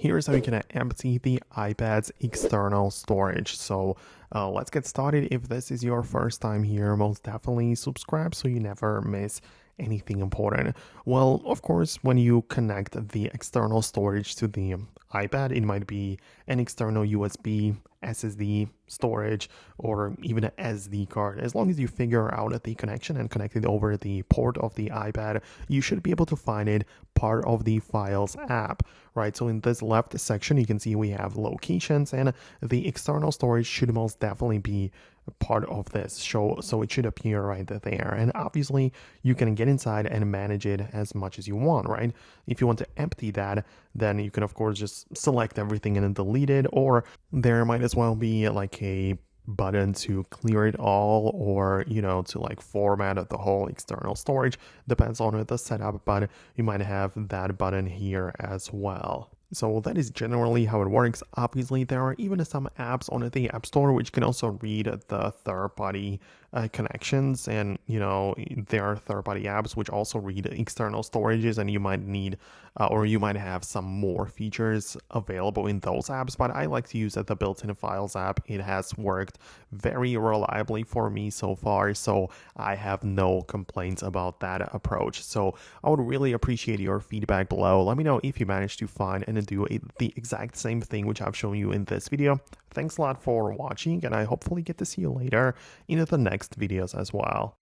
Here's how you can empty the iPad's external storage. So let's get started. If this is your first time here, most definitely subscribe so you never miss anything important. Well, of course, when you connect the external storage to the iPad, it might be an external USB, SSD storage, or even an SD card. As long as you figure out the connection and connect it over the port of the iPad, you should be able to find it part of the Files app, right? So in this left section, you can see we have locations, and the external storage should most definitely be part of this show, so it should appear right there. And obviously you can get inside and manage it as much as you want, right? If you want to empty that, then you can of course just select everything and then delete it, or there might as well be like a button to clear it all, or to like format the whole external storage. Depends on the setup, but you might have that button here as well. So that is generally how it works. Obviously, there are even some apps on the App Store which can also read the third-party connections, and there are third-party apps which also read external storages, and you might need or you might have some more features available in those apps. But I like to use the built-in Files app. It has worked very reliably for me so far, so I have no complaints about that approach. So I would really appreciate your feedback below. Let me know if you managed to find and do the exact same thing which I've shown you in this video. Thanks a lot for watching, and I hopefully get to see you later in the next videos as well.